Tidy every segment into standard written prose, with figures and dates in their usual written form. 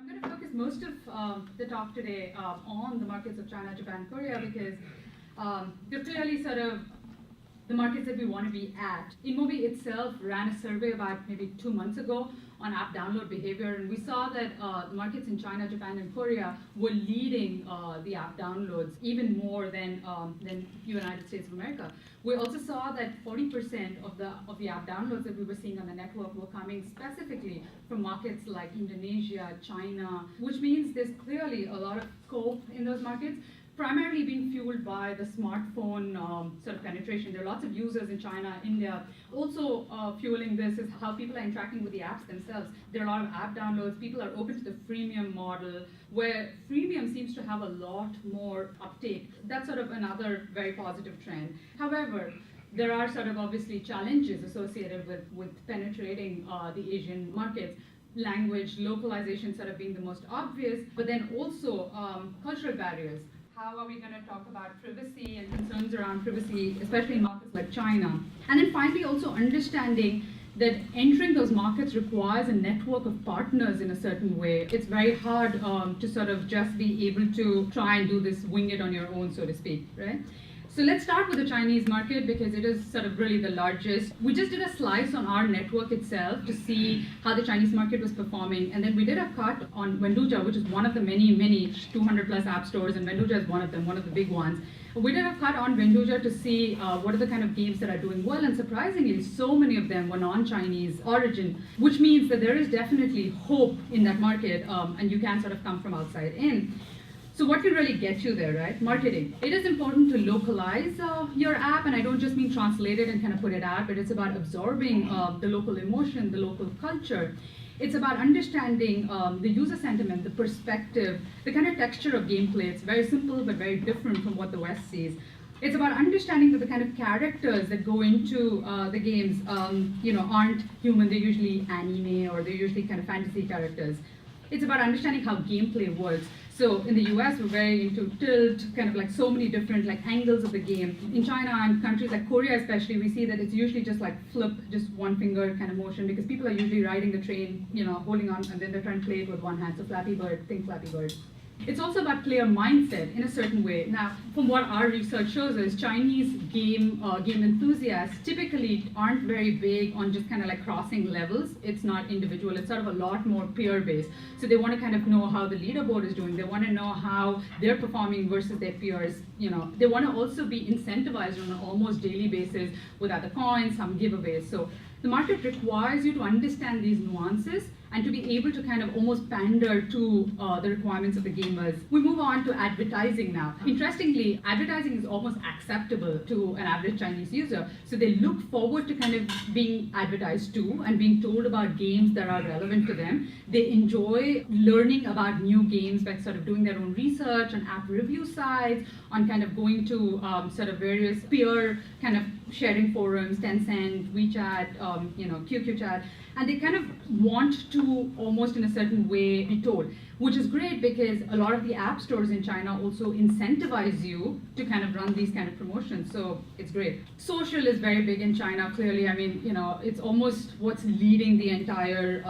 I'm going to focus most of the talk today on the markets of China, Japan, Korea, because they're clearly sort of the markets that we want to be at. InMobi itself ran a survey about maybe 2 months ago on app download behavior, and we saw that the markets in China, Japan, and Korea were leading the app downloads even more than United States of America. We also saw that 40% of the app downloads that we were seeing on the network were coming specifically from markets like Indonesia, China, which means there's clearly a lot of scope in those markets, primarily being fueled by the smartphone sort of penetration. There are lots of users in China, India. Also fueling this is how people are interacting with the apps themselves. There are a lot of app downloads. People are open to the freemium model, where freemium seems to have a lot more uptake. That's sort of another very positive trend. However, there are sort of obviously challenges associated with penetrating the Asian markets. Language, localization sort of being the most obvious, but then also cultural barriers. How are we going to talk about privacy and concerns around privacy, especially in markets like China? And then finally, also understanding that entering those markets requires a network of partners in a certain way. It's very hard to sort of just be able to try and do this, wing it on your own, so to speak, right? So let's start with the Chinese market because it is sort of really the largest. We just did a slice on our network itself to see how the Chinese market was performing. And then we did a cut on Wenduja, which is one of the many 200 plus app stores, and Wenduja is one of them, one of the big ones. We did a cut on Wenduja to see what are the kind of games that are doing well, and surprisingly, so many of them were non-Chinese origin, which means that there is definitely hope in that market, and you can sort of come from outside in. So what can really get you there, right? Marketing. It is important to localize your app, and I don't just mean translate it and kind of put it out, but it's about absorbing the local emotion, the local culture. It's about understanding the user sentiment, the perspective, the kind of texture of gameplay. It's very simple, but very different from what the West sees. It's about understanding that the kind of characters that go into the games, aren't human. They're usually anime, or they're usually kind of fantasy characters. It's about understanding how gameplay works. So in the US, we're very into tilt, kind of like so many different like angles of the game. In China and countries like Korea especially, we see that it's usually just like flip, just one finger kind of motion, because people are usually riding the train, holding on, and then they're trying to play it with one hand. So Flappy Bird, think Flappy Bird. It's also about player mindset in a certain way. Now, from what our research shows is Chinese game enthusiasts typically aren't very big on just kind of like crossing levels. It's not individual. It's sort of a lot more peer-based. So they want to kind of know how the leaderboard is doing. They want to know how they're performing versus their peers. They want to also be incentivized on an almost daily basis with other coins, some giveaways. So the market requires you to understand these nuances and to be able to kind of almost pander to the requirements of the gamers. We move on to advertising now. Interestingly, advertising is almost acceptable to an average Chinese user. So they look forward to kind of being advertised to and being told about games that are relevant to them. They enjoy learning about new games by sort of doing their own research on app review sites, on kind of going to sort of various peer kind of sharing forums, Tencent, WeChat, QQ Chat, and they kind of want to almost in a certain way be told, which is great because a lot of the app stores in China also incentivize you to kind of run these kind of promotions. So it's great. Social is very big in China, clearly. I mean, it's almost what's leading the entire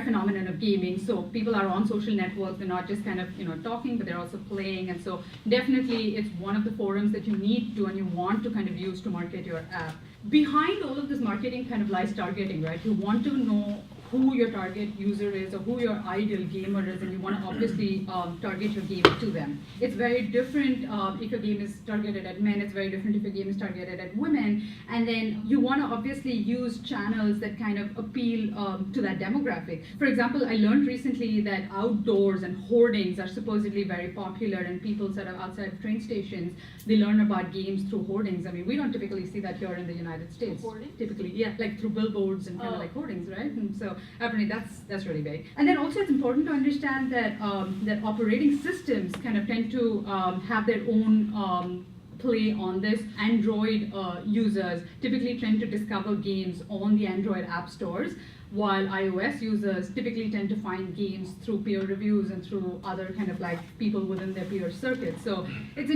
phenomenon of gaming. So people are on social networks. They're not just kind of talking, but they're also playing. And so definitely it's one of the forums that you need to and you want to kind of use to market your app. Behind all of this marketing kind of lies targeting, right? You want to know who your target user is or who your ideal gamer is, and you want to obviously target your game to them. It's very different if your game is targeted at men, it's very different if your game is targeted at women, and then you want to obviously use channels that kind of appeal to that demographic. For example, I learned recently that outdoors and hoardings are supposedly very popular, and people sort of outside of train stations, they learn about games through hoardings. I mean, we don't typically see that here in the United States. Hoarding? Typically, yeah, like through billboards and kind of like hoardings, right? And so apparently that's really big. And then also it's important to understand that that operating systems kind of tend to have their own play on this. Android users typically tend to discover games on the Android app stores. while iOS users typically tend to find games through peer reviews and through other kind of like people within their peer circuit. So it's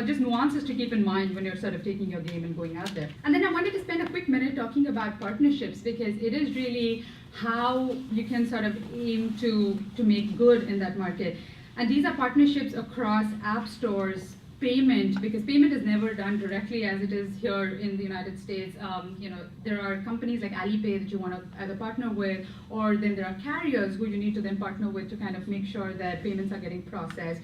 just nuances to keep in mind when you're sort of taking your game and going out there. And then I wanted to spend a quick minute talking about partnerships, because it is really how you can sort of aim to make good in that market. And these are partnerships across app stores, payment, because payment is never done directly as it is here in the United States. There are companies like Alipay that you want to either partner with, or then there are carriers who you need to then partner with to kind of make sure that payments are getting processed.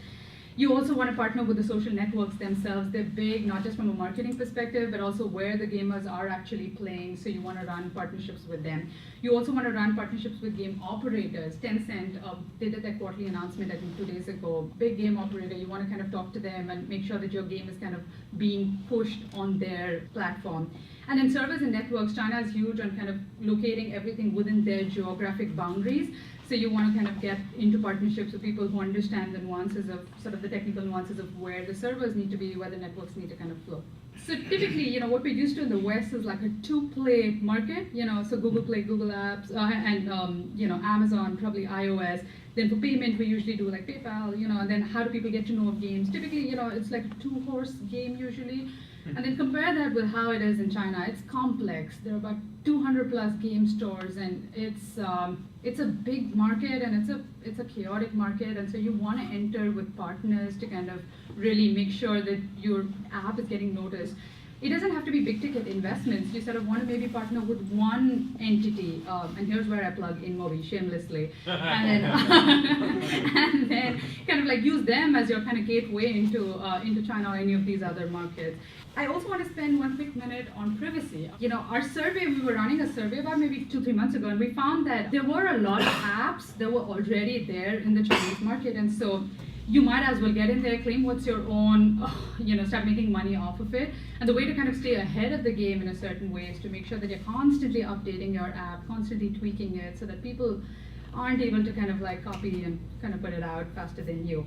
You also want to partner with the social networks themselves. They're big, not just from a marketing perspective, but also where the gamers are actually playing, so you want to run partnerships with them. You also want to run partnerships with game operators. Tencent, they did their quarterly announcement, I think 2 days ago. Big game operator, you want to kind of talk to them and make sure that your game is kind of being pushed on their platform. And then servers and networks, China is huge on kind of locating everything within their geographic boundaries. So you want to kind of get into partnerships with people who understand the nuances of sort of the technical nuances of where the servers need to be, where the networks need to kind of flow. So typically, what we're used to in the West is like a two-play market, so Google Play, Google Apps, and Amazon, probably iOS. Then for payment, we usually do like PayPal, and then how do people get to know of games? Typically, it's like a two-horse game usually. And then compare that with how it is in China. It's complex. There are about 200 plus game stores, and it's a big market, and it's a chaotic market. And so you want to enter with partners to kind of really make sure that your app is getting noticed. It doesn't have to be big ticket investments. You sort of want to maybe partner with one entity, and here's where I plug InMobi shamelessly, and then kind of like use them as your kind of gateway into China or any of these other markets. I also want to spend one quick minute on privacy. Our survey, we were running a survey about maybe 2-3 months ago, and we found that there were a lot of apps that were already there in the Chinese market, and so you might as well get in there, claim what's your own, start making money off of it. And the way to kind of stay ahead of the game in a certain way is to make sure that you're constantly updating your app, constantly tweaking it, so that people aren't able to kind of like copy and kind of put it out faster than you.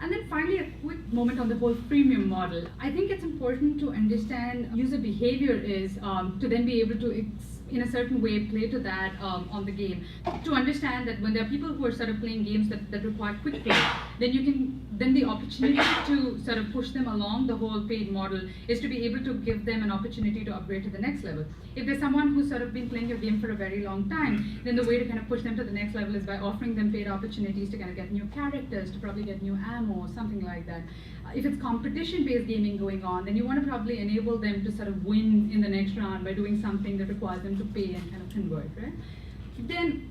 And then finally, a quick moment on the whole freemium model. I think it's important to understand user behavior is to then be able to, in a certain way, play to that on the game. To understand that when there are people who are sort of playing games that require quick play, then the opportunity to sort of push them along the whole paid model is to be able to give them an opportunity to upgrade to the next level. If there's someone who's sort of been playing your game for a very long time, then the way to kind of push them to the next level is by offering them paid opportunities to kind of get new characters, to probably get new ammo, something like that. If it's competition-based gaming going on, then you want to probably enable them to sort of win in the next round by doing something that requires them to pay and kind of convert, right? Then,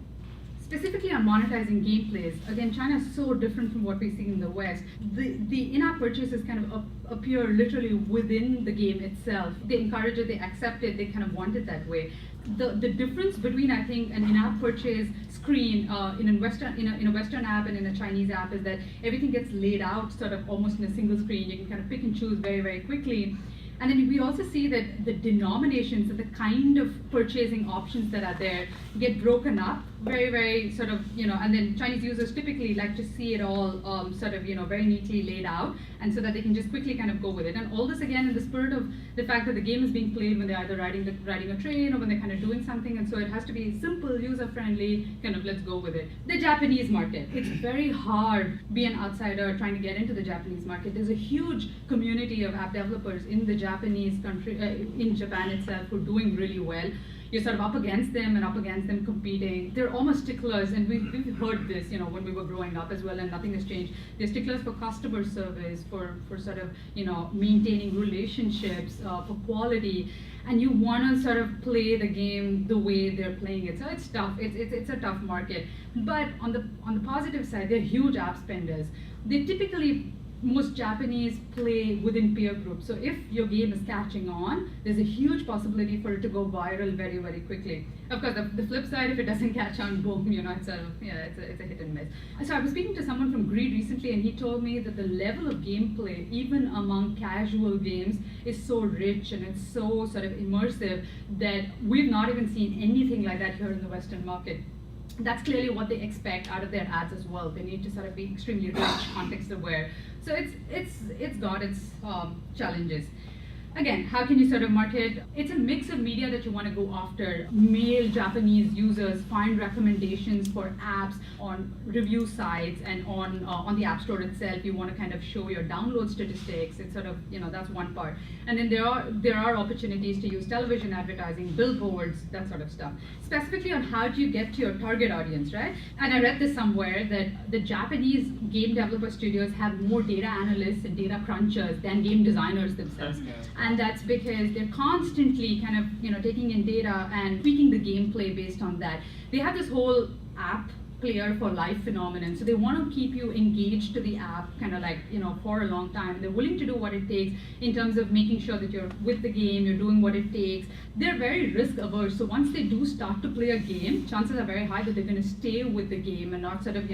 specifically on monetizing gameplays, again, China is so different from what we see in the West. The in-app purchases kind of appear literally within the game itself. They encourage it, they accept it, they kind of want it that way. The difference between, I think, an in-app purchase screen in a Western app and in a Chinese app is that everything gets laid out sort of almost in a single screen. You can kind of pick and choose very, very quickly. And then we also see that the denominations and the kind of purchasing options that are there get broken up very, very sort of, and then Chinese users typically like to see it all sort of, very neatly laid out, and so that they can just quickly kind of go with it. And all this again in the spirit of the fact that the game is being played when they're either riding a train or when they're kind of doing something, and so it has to be simple, user-friendly, kind of let's go with it. The Japanese market, it's very hard to be an outsider trying to get into the Japanese market. There's a huge community of app developers in the Japanese country, in Japan itself, who are doing really well. You're sort of up against them and up against them competing. They're almost sticklers, and we've heard this, when we were growing up as well, and nothing has changed. They're sticklers for customer service, for sort of, maintaining relationships, for quality, and you want to sort of play the game the way they're playing it. So it's tough. It's a tough market. But on the positive side, they're huge app spenders. They typically, most Japanese play within peer groups. So if your game is catching on, there's a huge possibility for it to go viral very, very quickly. Of course, the flip side, if it doesn't catch on, boom, it's sort of, it's a hit and miss. So I was speaking to someone from Greed recently, and he told me that the level of gameplay, even among casual games, is so rich and it's so sort of immersive that we've not even seen anything like that here in the Western market. That's clearly what they expect out of their ads as well. They need to sort of be extremely rich, context aware. So it's got its challenges. again, how can you sort of market? It's a mix of media that you want to go after. Male Japanese users find recommendations for apps on review sites and on the App Store itself. You want to kind of show your download statistics. It's sort of, that's one part. And then there are opportunities to use television advertising, billboards, that sort of stuff. Specifically on how do you get to your target audience, right? And I read this somewhere that the Japanese game developer studios have more data analysts and data crunchers than game designers themselves. And that's because they're constantly kind of, taking in data and tweaking the gameplay based on that. They have this whole app player for life phenomenon. So they want to keep you engaged to the app kind of like, for a long time. They're willing to do what it takes in terms of making sure that you're with the game, you're doing what it takes. They're very risk averse. So once they do start to play a game, chances are very high that they're going to stay with the game and not sort of,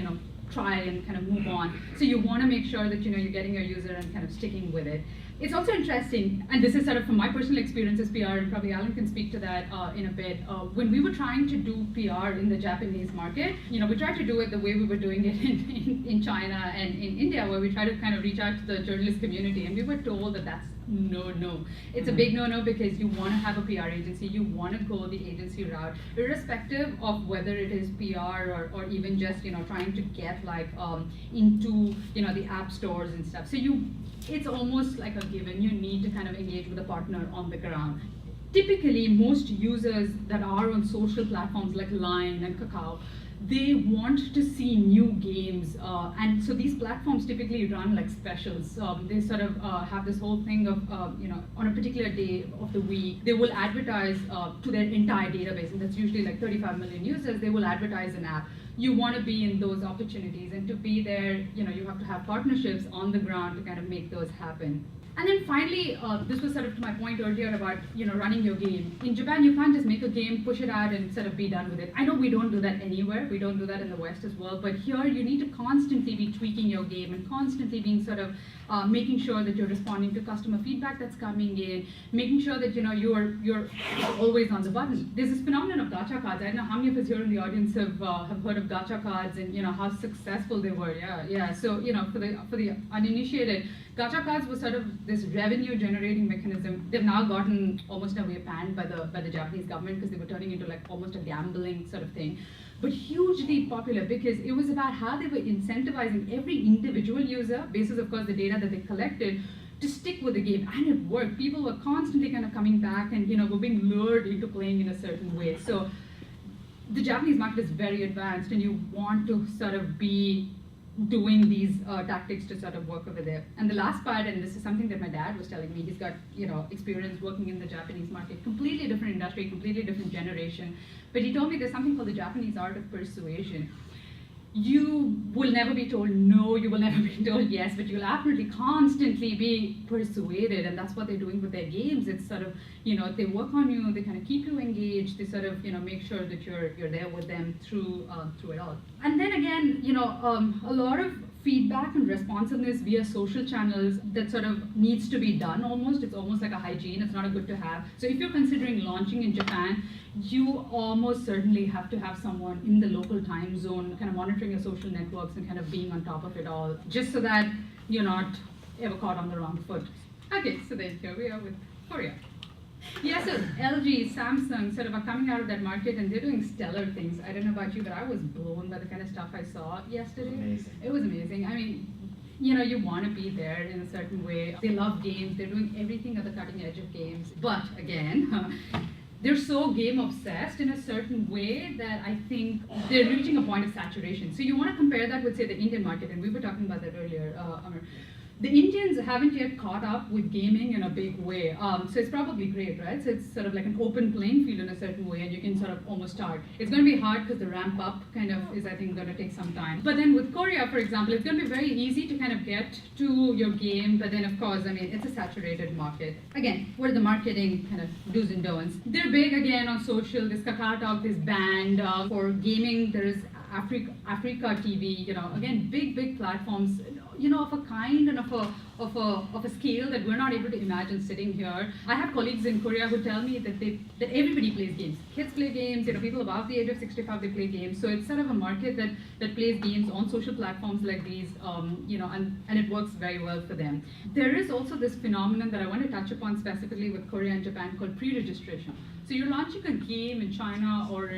try and kind of move on. So you want to make sure that, you're getting your user and kind of sticking with it. It's also interesting, and this is sort of from my personal experience as PR, and probably Alan can speak to that in a bit. When we were trying to do PR in the Japanese market, we tried to do it the way we were doing it in China and in India, where we try to kind of reach out to the journalist community, and we were told that that's no. It's a big no because you want to have a PR agency, you want to go the agency route, irrespective of whether it is PR or even just trying to get like into the app stores and stuff. So it's almost like a given. You need to kind of engage with a partner on the ground. Typically, most users that are on social platforms like Line and Kakao, they want to see new games, and so these platforms typically run like specials. They sort of have this whole thing of, on a particular day of the week, they will advertise to their entire database, and that's usually like 35 million users. They will advertise an app. You want to be in those opportunities, and to be there, you have to have partnerships on the ground to kind of make those happen. And then finally, this was sort of to my point earlier about running your game. In Japan, you can't just make a game, push it out, and sort of be done with it. I know we don't do that anywhere. We don't do that in the West as well. But here, you need to constantly be tweaking your game and constantly being sort of making sure that you're responding to customer feedback that's coming in, making sure that you're always on the button. There's this phenomenon of gacha cards. I don't know how many of us here in the audience have heard of gacha cards and how successful they were. Yeah. So for the uninitiated, gacha cards was sort of this revenue generating mechanism. They've now gotten almost away banned by the Japanese government because they were turning into like almost a gambling sort of thing. But hugely popular because it was about how they were incentivizing every individual user, basis of course the data that they collected, to stick with the game, and it worked. People were constantly kind of coming back and were being lured into playing in a certain way. So the Japanese market is very advanced, and you want to sort of be doing these tactics to sort of work over there. And the last part, and this is something that my dad was telling me, he's got experience working in the Japanese market, completely different industry, completely different generation, but he told me there's something called the Japanese art of persuasion. You will never be told no, you will never be told yes, but you'll absolutely constantly be persuaded, and that's what they're doing with their games. It's sort of, they work on you, they kind of keep you engaged, they sort of, make sure that you're there with them through it all. And then again, a lot of feedback and responsiveness via social channels that sort of needs to be done almost. It's almost like a hygiene. It's not a good to have. So if you're considering launching in Japan, you almost certainly have to have someone in the local time zone kind of monitoring your social networks and kind of being on top of it all, just so that you're not ever caught on the wrong foot. Okay, so then here we are with Korea. Yeah, so LG, Samsung sort of are coming out of that market, and they're doing stellar things. I don't know about you, but I was blown by the kind of stuff I saw yesterday. Amazing. It was amazing. I mean, you want to be there in a certain way. They love games. They're doing everything at the cutting edge of games. But again, they're so game obsessed in a certain way that I think they're reaching a point of saturation. So you want to compare that with, say, the Indian market, and we were talking about that earlier, Amar. The Indians haven't yet caught up with gaming in a big way. So it's probably great, right? So it's sort of like an open playing field in a certain way, and you can sort of almost start. It's going to be hard because the ramp up kind of is, I think, going to take some time. But then with Korea, for example, it's going to be very easy to kind of get to your game. But then, of course, I mean, it's a saturated market. Again, what are the marketing kind of do's and don'ts? They're big, again, on social. There's Kakao Talk, there's Band. For gaming, there's Africa TV, again, big platforms, of a kind and of of a scale that we're not able to imagine sitting here. I have colleagues in Korea who tell me that everybody plays games. Kids play games, people above the age of 65, they play games. So it's sort of a market that plays games on social platforms like these, and it works very well for them. There is also this phenomenon that I want to touch upon specifically with Korea and Japan called pre-registration. So you're launching a game in China or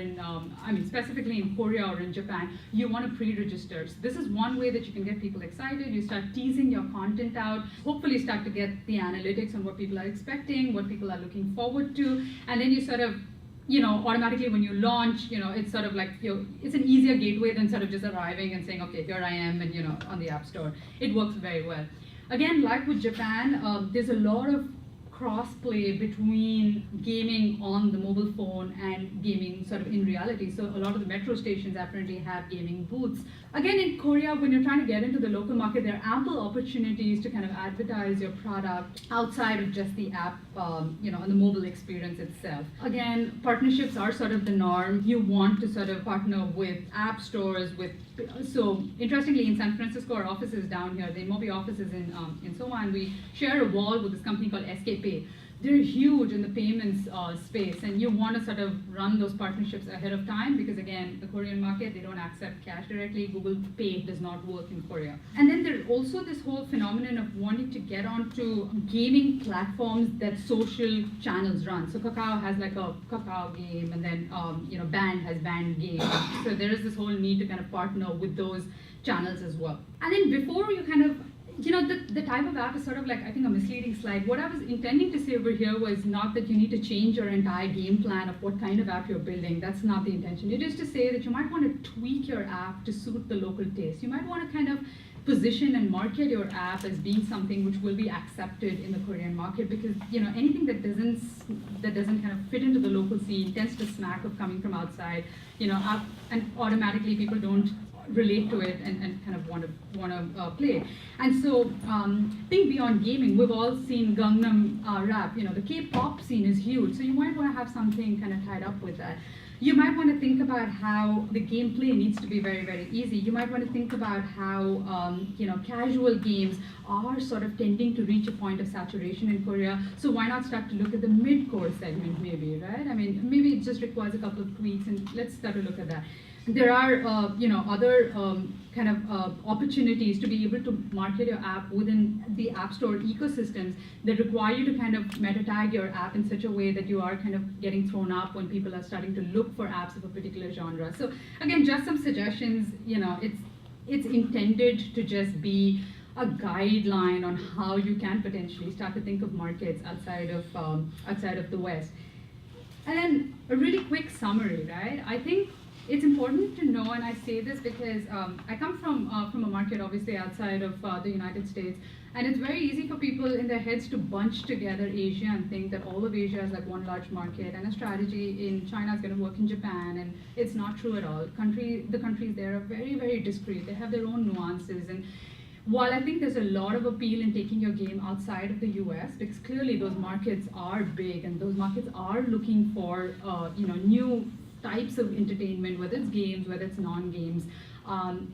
specifically in Korea or in Japan, you want to pre-register. So this is one way that you can get people excited. You start teasing your content out, hopefully start to get the analytics on what people are expecting, what people are looking forward to, and then you sort of, automatically when you launch, it's sort of like, it's an easier gateway than sort of just arriving and saying, okay, here I am, and on the App Store. It works very well. Again, like with Japan, there's a lot of cross-play between gaming on the mobile phone and gaming sort of in reality. So a lot of the metro stations apparently have gaming booths. Again, in Korea, when you're trying to get into the local market, there are ample opportunities to kind of advertise your product outside of just the app, and the mobile experience itself. Again, partnerships are sort of the norm. You want to sort of partner with app stores, so interestingly, in San Francisco, our office is down here. The Mobi office is in Soma, and we share a wall with this company called SKP. They're huge in the payments space, and you want to sort of run those partnerships ahead of time because, again, the Korean market, they don't accept cash directly. Google Pay does not work in Korea. And then there's also this whole phenomenon of wanting to get onto gaming platforms that social channels run. So Kakao has like a Kakao game, and then Band has Band game. So there is this whole need to kind of partner with those channels as well. And then before you kind of the type of app is sort of like, I think, a misleading slide. What I was intending to say over here was not that you need to change your entire game plan of what kind of app you're building. That's not the intention. It is to say that you might want to tweak your app to suit the local taste. You might want to kind of position and market your app as being something which will be accepted in the Korean market because, anything that doesn't kind of fit into the local scene tends to smack of coming from outside, and automatically people don't relate to it and kind of want to play. And so think beyond gaming. We've all seen Gangnam Rap. The K-pop scene is huge, so you might want to have something kind of tied up with that. You might want to think about how the gameplay needs to be very, very easy. You might want to think about how casual games are sort of tending to reach a point of saturation in Korea. So why not start to look at the mid-core segment maybe, right? I mean, maybe it just requires a couple of tweaks, and let's start to look at that. There are, other kind of opportunities to be able to market your app within the App Store ecosystems that require you to kind of meta tag your app in such a way that you are kind of getting thrown up when people are starting to look for apps of a particular genre. So again, just some suggestions. It's intended to just be a guideline on how you can potentially start to think of markets outside of the West. And then a really quick summary, right? I think it's important to know, and I say this because I come from a market obviously outside of the United States, and it's very easy for people in their heads to bunch together Asia and think that all of Asia is like one large market, and a strategy in China is going to work in Japan, and it's not true at all. The countries there are very, very discrete. They have their own nuances, and while I think there's a lot of appeal in taking your game outside of the US, because clearly those markets are big, and those markets are looking for new types of entertainment, whether it's games, whether it's non-games,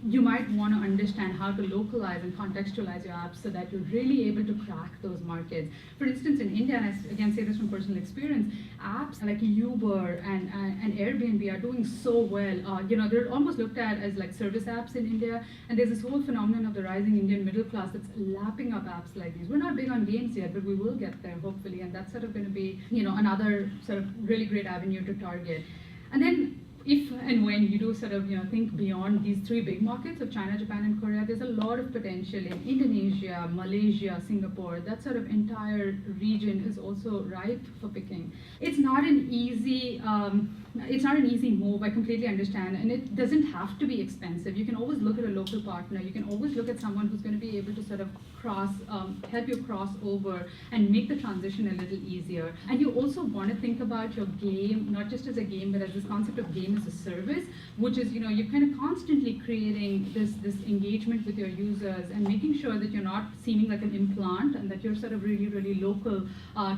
you might want to understand how to localize and contextualize your apps so that you're really able to crack those markets. For instance, in India, and I again say this from personal experience, apps like Uber and Airbnb are doing so well. They're almost looked at as like service apps in India, and there's this whole phenomenon of the rising Indian middle class that's lapping up apps like these. We're not big on games yet, but we will get there hopefully, and that's sort of going to be another sort of really great avenue to target. And then if and when you do sort of think beyond these three big markets of China, Japan, and Korea, there's a lot of potential in Indonesia, Malaysia, Singapore. That sort of entire region is also ripe for picking. It's not an easy move. I completely understand, and it doesn't have to be expensive. You can always look at a local partner. You can always look at someone who's going to be able to sort of help you cross over and make the transition a little easier. And you also want to think about your game not just as a game, but as this concept of game as a service, which is you're kind of constantly creating this engagement with your users and making sure that you're not seeming like an implant, and that you're sort of really, really local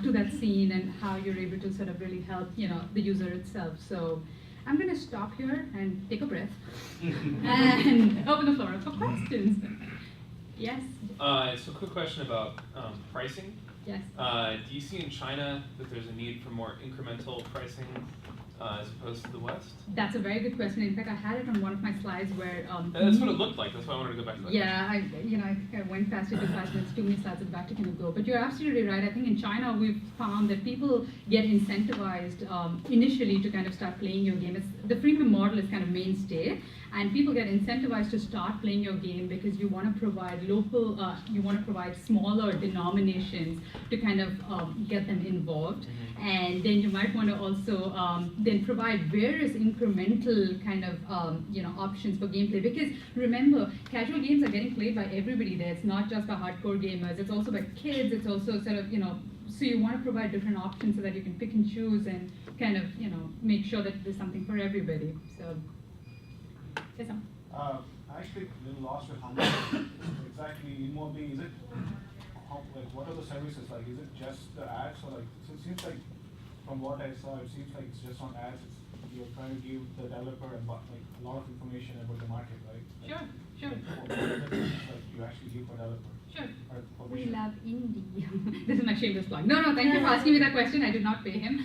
to that scene and how you're able to sort of really help the user itself. So I'm going to stop here and take a breath and open the floor up for questions. Yes. So quick question about pricing. Yes. Do you see in China that there's a need for more incremental pricing as opposed to the West? That's a very good question. In fact, I had it on one of my slides where. That's what it looked like. That's why I wanted to go back to that. Yeah, I think I went past it too fast. There's too many slides at the back to kind of go. But you're absolutely right. I think in China we've found that people get incentivized initially to kind of start playing your game. The freemium model is kind of mainstay, and people get incentivized to start playing your game because you want to provide you want to provide smaller denominations to kind of get them involved. And then you might want to also then provide various incremental kind of options for gameplay, because remember, casual games are getting played by everybody there. It's not just by hardcore gamers, it's also by kids, it's also sort of, so you want to provide different options so that you can pick and choose and kind of, make sure that there's something for everybody. So, yes, sir. Actually, a little lost with how much exactly immobile is it? Like, what are the services like? Is it just the ads, or like? So it seems like, from what I saw, it seems like it's just on ads. You're trying to give the developer like a lot of information about the market, right? Sure, sure. Like you actually give for developer. Sure. Or We love indie. This is my shameless plug. No, thank you for asking me that question. I did not pay him.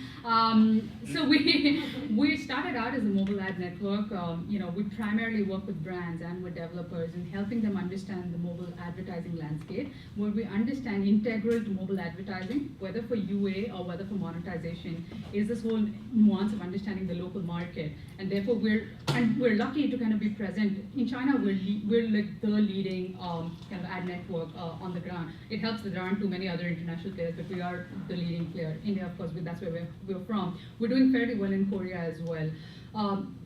So we started out as a mobile ad network. We primarily work with brands and with developers in helping them understand the mobile advertising landscape, where we understand integral to mobile advertising, whether for UA or whether for monetization, is this whole nuance of understanding the local market. And therefore we're lucky to kind of be present. In China, we're like the leading kind of ad network on the ground. It helps that there aren't too many other international players, but we are the leading player. India, of course, that's where we're from. We're doing fairly well in Korea as well.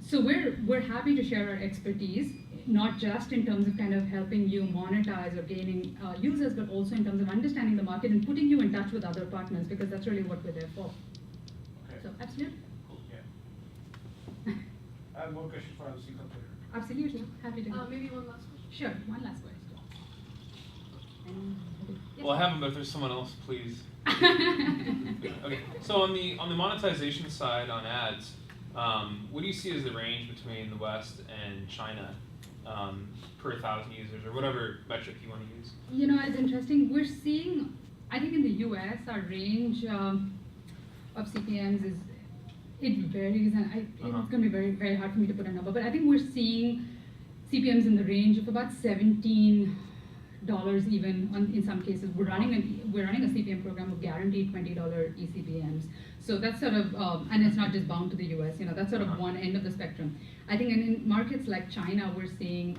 So we're happy to share our expertise, not just in terms of kind of helping you monetize or gaining users, but also in terms of understanding the market and putting you in touch with other partners, because that's really what we're there for. Okay. So absolutely. Cool. Yeah. I have more questions for our speaker later. Absolutely. Happy to. Maybe one last question. Sure. One last question. Well, I haven't, but if there's someone else, please. Okay. So on the monetization side, on ads, what do you see as the range between the West and China per 1,000 users, or whatever metric you want to use? It's interesting. We're seeing, I think in the US, our range of CPMs it varies, and it's going to be very, very hard for me to put a number, but I think we're seeing CPMs in the range of about $17 even in some cases. We're running a CPM program of guaranteed $20 eCPMs. So that's sort of, and it's not just bound to the US, that's sort of one end of the spectrum. I think in markets like China, we're seeing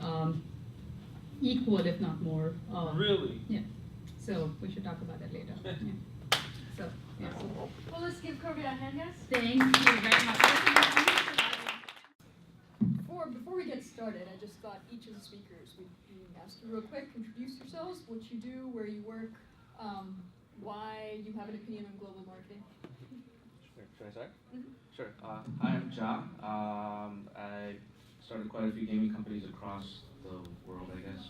equal, if not more. Really? Yeah. So we should talk about that later. Yeah. So, yeah. Well, let's give Korea a hand, guys. Thank you very much. Before we get started, I just thought each of the speakers would ask you real quick, introduce yourselves, what you do, where you work, why you have an opinion on global marketing. Sure. Should I start? Sure. Hi, I'm Ja. I started quite a few gaming companies across the world, I guess.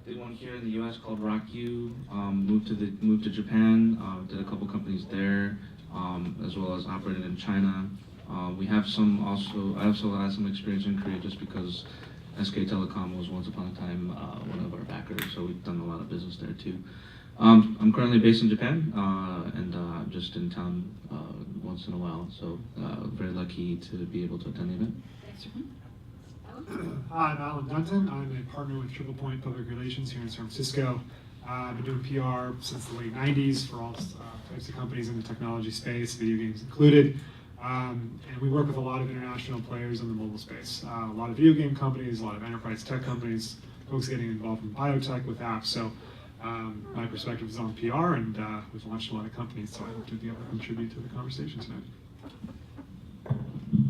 Did one here in the U.S. called RockU. Moved to Japan. Did a couple companies there, as well as operated in China. We have I also had some experience in Korea, just because SK Telecom was once upon a time one of our backers, so we've done a lot of business there too. I'm currently based in Japan, and I'm just in town once in a while, so very lucky to be able to attend the event. Hi, I'm Alan Dunton. I'm a partner with Triple Point Public Relations here in San Francisco. I've been doing PR since the late 90s for all types of companies in the technology space, video games included. And we work with a lot of international players in the mobile space. A lot of video game companies, a lot of enterprise tech companies, folks getting involved in biotech with apps. So my perspective is on PR, and we've launched a lot of companies, so I hope to be able to contribute to the conversation tonight.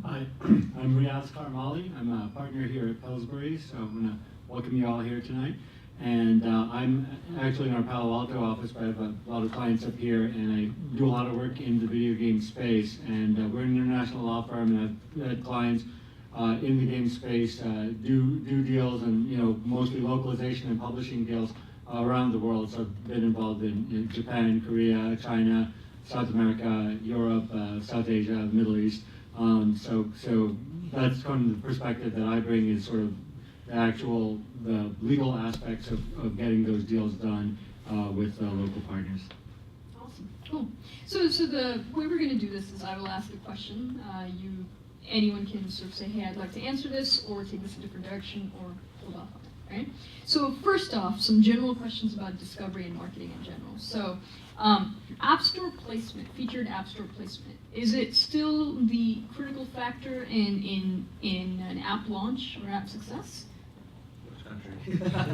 Hi, I'm Riaz Karmali. I'm a partner here at Pillsbury, so I'm going to welcome you all here tonight. And I'm actually in our Palo Alto office, but I have a lot of clients up here, and I do a lot of work in the video game space. And we're an international law firm, and I've had clients in the game space do deals, and mostly localization and publishing deals around the world. So I've been involved in Japan, Korea, China, South America, Europe, South Asia, Middle East. So that's kind of the perspective that I bring, is sort of the legal aspects of getting those deals done with local partners. Awesome, cool. So the way we're going to do this is I will ask a question. Anyone can sort of say, hey, I'd like to answer this, or take this a different direction, or hold off on it, right? So first off, some general questions about discovery and marketing in general. So App Store placement, featured App Store placement, is it still the critical factor in an app launch or app success? Which country?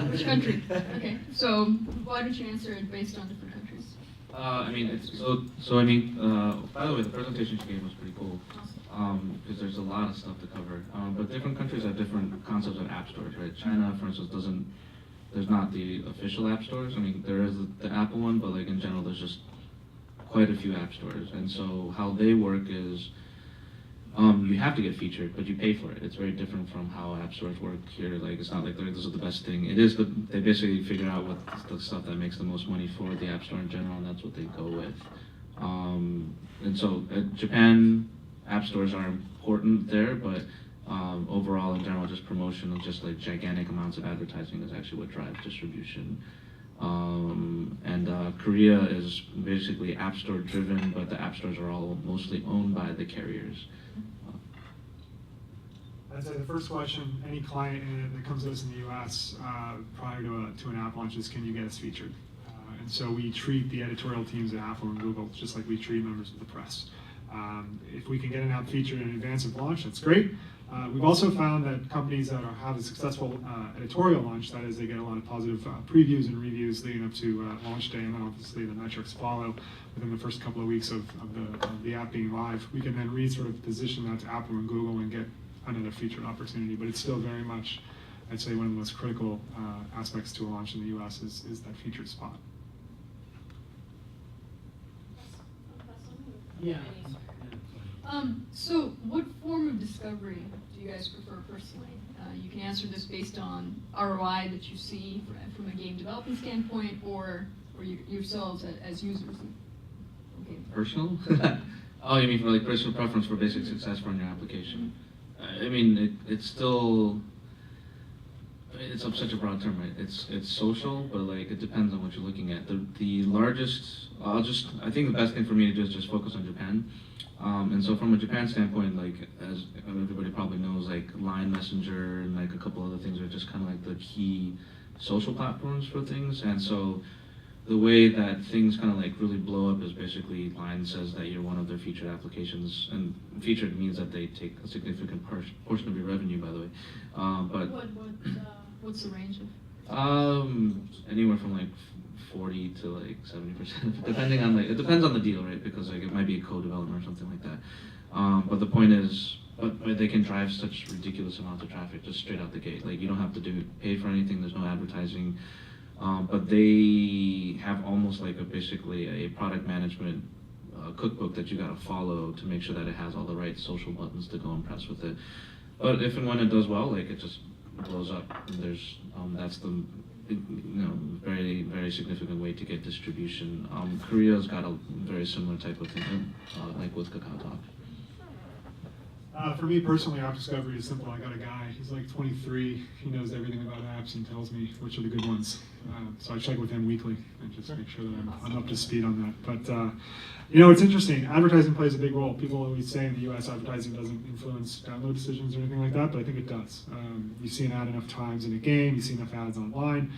Which country? Okay, so why don't you answer it based on different countries? I mean, by the way, the presentation you gave was pretty cool. Because there's a lot of stuff to cover. But different countries have different concepts of app stores, right? China, for instance, there's not the official app stores. I mean, there is the Apple one, but like in general, there's just quite a few app stores. And so how they work is, you have to get featured, but you pay for it. It's very different from how app stores work here. Like, it's not like this is the best thing. They basically figure out what's the stuff that makes the most money for the app store in general, and that's what they go with. And so Japan, app stores are important there, but overall, in general, just promotion of just like gigantic amounts of advertising is actually what drives distribution. Korea is basically app store driven, but the app stores are all mostly owned by the carriers. I'd say the first question any client that comes to us in the US prior to an app launch is, can you get us featured? And so we treat the editorial teams at Apple and Google just like we treat members of the press. If we can get an app featured in advance of launch, that's great. We've also found that companies that have a successful editorial launch, that is, they get a lot of positive previews and reviews leading up to launch day, and then obviously the metrics follow within the first couple of weeks of the app being live. We can then sort of position that to Apple and Google and get another featured opportunity, but it's still very much, I'd say, one of the most critical aspects to a launch in the US is that featured spot. Yeah. So what form of discovery do you guys prefer personally? You can answer this based on ROI that you see from a game development standpoint, or yourselves as users. Okay. Personal? Oh, you mean for like personal preference for basic success for your application? I mean, it's still, it's such a broad term, right? It's social, but like it depends on what you're looking at. The largest, I think the best thing for me to do is just focus on Japan. And so from a Japan standpoint, like as everybody probably knows, like Line Messenger and like a couple other things are just kind of like the key social platforms for things. And so the way that things kind of like really blow up is basically Line says that you're one of their featured applications, and featured means that they take a significant portion of your revenue, by the way. What's the range of? Anywhere from like 40 to like 70%, depending on it depends on the deal, right? Because like it might be a co-development or something like that. But the point is, but they can drive such ridiculous amounts of traffic just straight out the gate. Like you don't have to pay for anything. There's no advertising. But they have almost like basically a product management cookbook that you got to follow to make sure that it has all the right social buttons to go and press with it. But if and when it does well, like it just blows up. And there's that's the very, very significant way to get distribution. Korea's got a very similar type of thing, like with KakaoTalk. For me personally, app discovery is simple. I got a guy, he's like 23, he knows everything about apps and tells me which are the good ones. So I check with him weekly and just make sure that I'm up to speed on that. But it's interesting, advertising plays a big role. People always say in the US advertising doesn't influence download decisions or anything like that, but I think it does. You see an ad enough times in a game, you see enough ads online,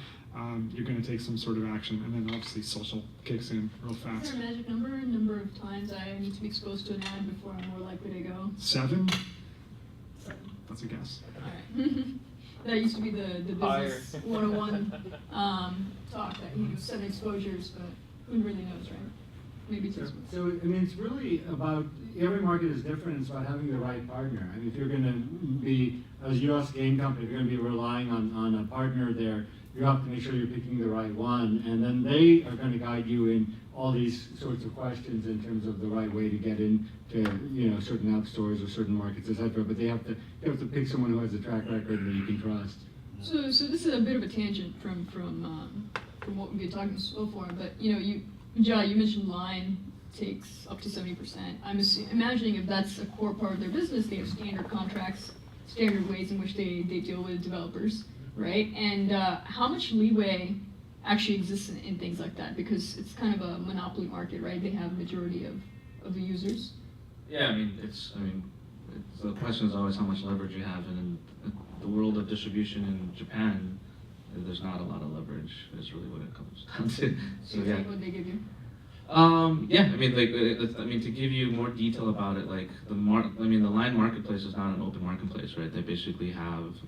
you're going to take some sort of action, and then obviously social kicks in real fast. Is there a magic number of times I need to be exposed to an ad before I'm more likely to go? 7? That's a guess. All right. That used to be the business 101 talk, that 7 exposures, but who really knows, right? Maybe 2 months. So, I mean, it's really about, every market is different, it's about having the right partner. I mean, if you're going to be, as a US game company, if you're going to be relying on a partner there, you have to make sure you're picking the right one, and then they are going to guide you in all these sorts of questions in terms of the right way to get into certain app stores or certain markets, etc. But you have to pick someone who has a track record that you can trust. So this is a bit of a tangent from what we've been talking so far, but Jai, you mentioned Line takes up to 70%. I'm imagining if that's a core part of their business, they have standard contracts standard ways in which they deal with developers, right? And how much leeway actually exists in things like that? Because it's kind of a monopoly market, right? They have majority of the users. Yeah, the question is always how much leverage you have, and in the world of distribution in Japan, there's not a lot of leverage. Is really what it comes down to. So Do you yeah. think what they give you? To give you more detail about it, like the Line Marketplace is not an open marketplace, right? They basically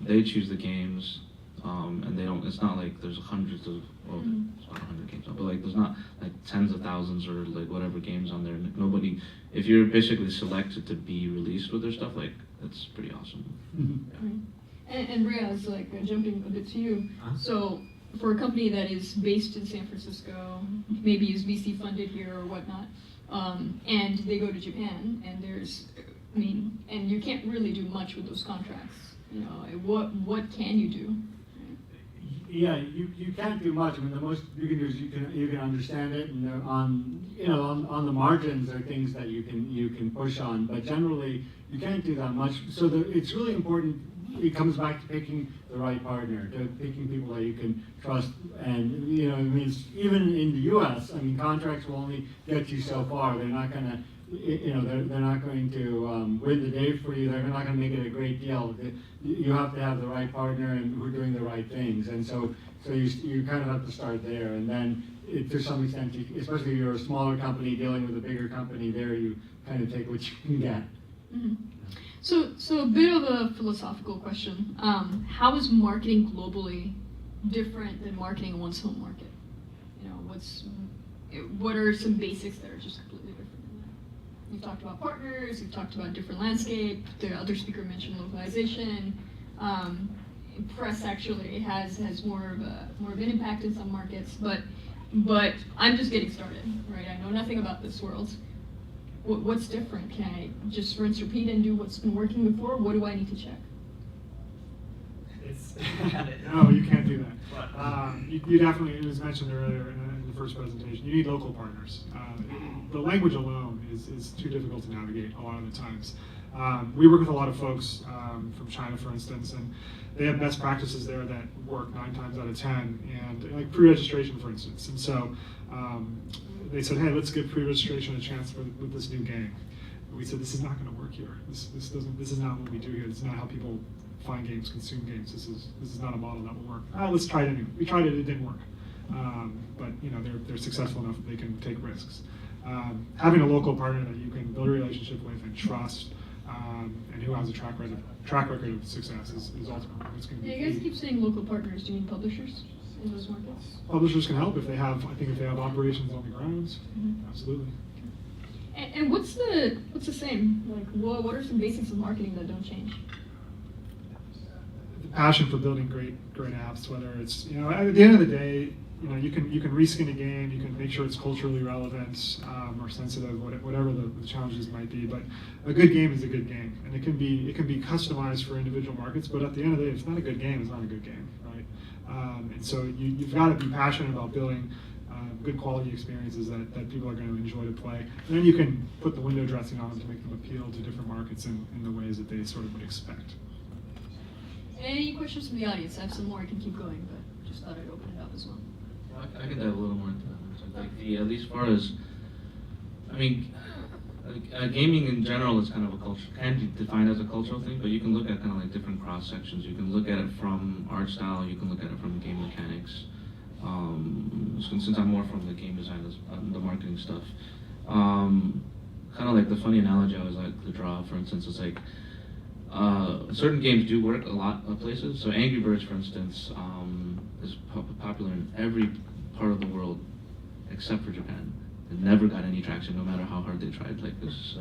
they choose the games, and they don't. It's not like there's hundreds of, it's not 100 games, but like there's not like tens of thousands or like whatever games on there. Nobody, if you're basically selected to be released with their stuff, like that's pretty awesome. And Riaz, like jumping a bit to you, so for a company that is based in San Francisco, maybe is VC funded here or whatnot, and they go to Japan, and and you can't really do much with those contracts. What can you do? Yeah, you can't do much. I mean, the most you can do is you can understand it, and on the margins are things that you can push on. But generally, you can't do that much. So it's really important. It comes back to picking the right partner, to picking people that you can trust. And even in the U.S., contracts will only get you so far. They're not going to. They're not going to win the day for you. They're not going to make it a great deal. You have to have the right partner and who are doing the right things. And so you kind of have to start there. And then to some extent, especially if you're a smaller company dealing with a bigger company, there you kind of take what you can get. Mm-hmm. So a bit of a philosophical question. How is marketing globally different than marketing in one's home market? What are some basics that are just completely different? You've talked about partners, you've talked about different landscape, the other speaker mentioned localization. Press actually has more of an impact in some markets, but I'm just getting started, right? I know nothing about this world. What's different? Can I just rinse, repeat, and do what's been working before? What do I need to check? No, you can't do that. You definitely, it was mentioned earlier in the first presentation, you need local partners. The language alone is too difficult to navigate a lot of the times. We work with a lot of folks from China, for instance, and they have best practices there that work 9 times out of 10, and like pre-registration, for instance. And so they said, hey, let's give pre-registration a chance with this new game. We said, this is not going to work here. This is not what we do here. This is not how people find games, consume games. This is not a model that will work. Let's try it anyway. We tried it, it didn't work. But they're successful enough that they can take risks. Having a local partner that you can build a relationship with and trust, and who has a track record of success is ultimately what's going to be Yeah, you guys key. keep saying local partners. Do you mean publishers in those markets? Publishers can help if they have operations on the grounds. Mm-hmm. Absolutely. And what's the same? Like, what are some basics of marketing that don't change? The passion for building great apps, whether it's at the end of the day, you can reskin a game, you can make sure it's culturally relevant or sensitive, whatever the challenges might be. But a good game is a good game, and it can be customized for individual markets. But at the end of the day, if it's not a good game, it's not a good game, right? And so you've got to be passionate about building good quality experiences that people are going to enjoy to play. And then you can put the window dressing on them to make them appeal to different markets in the ways that they sort of would expect. Any questions from the audience? I have some more. I can keep going, but just thought I'd open it up as well. I can dive a little more into that. Like at least far as, gaming in general is kind of a culture, can be defined as a cultural thing, but you can look at kind of like different cross sections. You can look at it from art style, you can look at it from game mechanics. Since I'm more from the game design, the marketing stuff, kind of like the funny analogy I always like to draw, for instance, is like certain games do work a lot of places. So Angry Birds, for instance, is popular in every part of the world except for Japan. It never got any traction, no matter how hard they tried. That's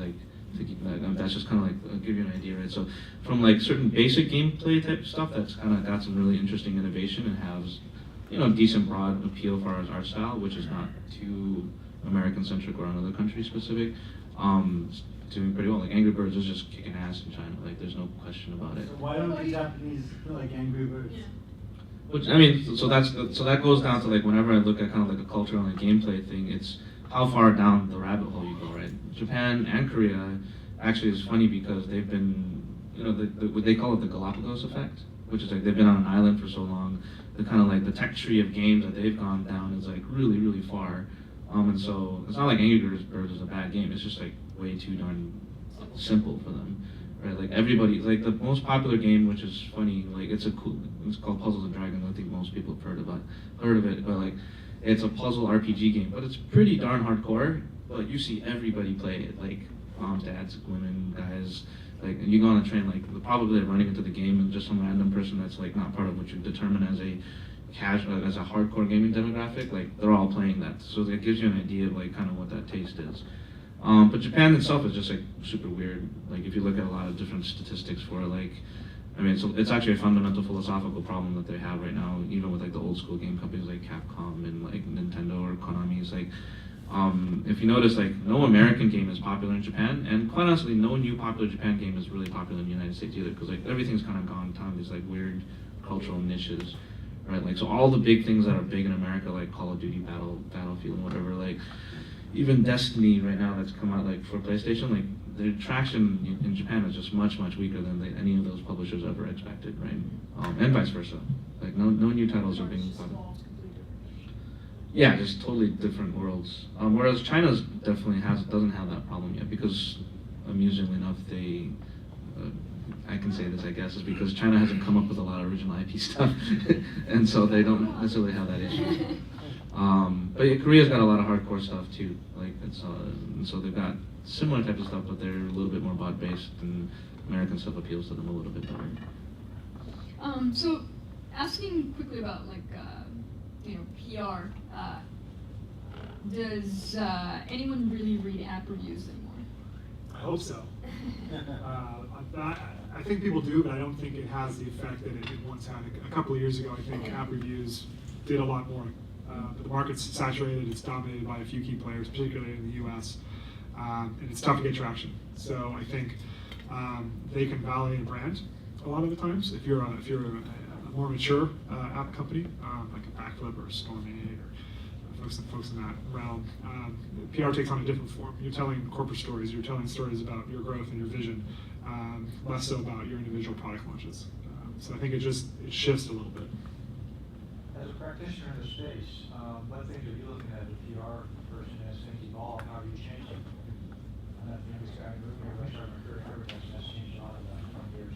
just kind of like, I'll give you an idea, right? So from like certain basic gameplay type stuff, that's kind of got some really interesting innovation and has decent broad appeal for our art style, which is not too American-centric or another country specific. Doing pretty well. Like Angry Birds is just kicking ass in China. Like there's no question about it. So why don't the Japanese like Angry Birds? Yeah. Which so that goes down to like whenever I look at kind of like a cultural and a gameplay thing, it's how far down the rabbit hole you go, right? Japan and Korea actually is funny because they've been you know, what they call it the Galapagos effect, which is like they've been on an island for so long, the kind of like the tech tree of games that they've gone down is like really, really far. And so it's not like Angry Birds is a bad game, it's just like way too darn simple for them. Right, like everybody, like the most popular game, which is funny, like it's called Puzzles and Dragons. I think most people have heard of it, but like it's a puzzle RPG game, but it's pretty darn hardcore. But you see everybody play it, like moms, dads, women, guys. Like, and you go on a train, like the probability of running into the game and just some random person that's like not part of what you determine as a casual, as a hardcore gaming demographic, like they're all playing that. So that gives you an idea of like kind of what that taste is. But Japan itself is just like super weird. Like if you look at a lot of different statistics for like, I mean, it's actually a fundamental philosophical problem that they have right now, even with like the old school game companies like Capcom and like Nintendo or Konami. Is like, if you notice, like no American game is popular in Japan, and quite honestly, no new popular Japan game is really popular in the United States either, because like everything's kind of gone down these like weird cultural niches, right? Like so all the big things that are big in America, like Call of Duty, Battlefield, and whatever, like. Even Destiny right now that's come out like for PlayStation, like the traction in Japan is just much weaker than any of those publishers ever expected, right? And vice versa. Like no new titles are being published. Yeah, just totally different worlds. Whereas China definitely doesn't have that problem yet, because amusingly enough, they I can say this, I guess, is because China hasn't come up with a lot of original IP stuff, and so they don't necessarily have that issue. But yeah, Korea's got a lot of hardcore stuff too. Like and so they've got similar types of stuff, but they're a little bit more bot based, and American stuff appeals to them a little bit better. So, asking quickly about like PR. Does anyone really read app reviews anymore? I hope so. I think people do, but I don't think it has the effect that it once had. A couple of years ago, I think app reviews did a lot more. But the market's saturated, it's dominated by a few key players, particularly in the US, and it's tough to get traction. So I think they can validate a brand a lot of the times. If you're a more mature app company, like a Backflip or Storm8 or folks in that realm, PR takes on a different form. You're telling corporate stories, you're telling stories about your growth and your vision, less so about your individual product launches. So I think it shifts a little bit. As a practitioner in the space, what things are you looking at as a PR person as things evolve? How are you changing? I'm not the youngest guy in the room here, but I started my career in advertising. That's changed a lot in the last 20 years.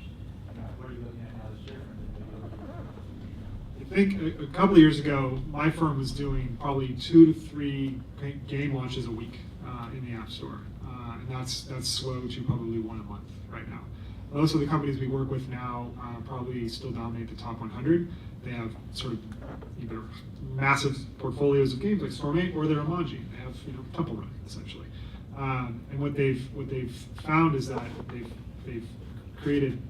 What are you looking at now that's different than what you're looking at? I think a couple of years ago, my firm was doing probably 2 to 3 game launches a week in the App Store, and that's slowed to probably 1 a month right now. Most of the companies we work with now probably still dominate the top 100. They have sort of either massive portfolios of games like Storm8, or they're Amanji. They have Temple Run essentially. And what they've found is that they've created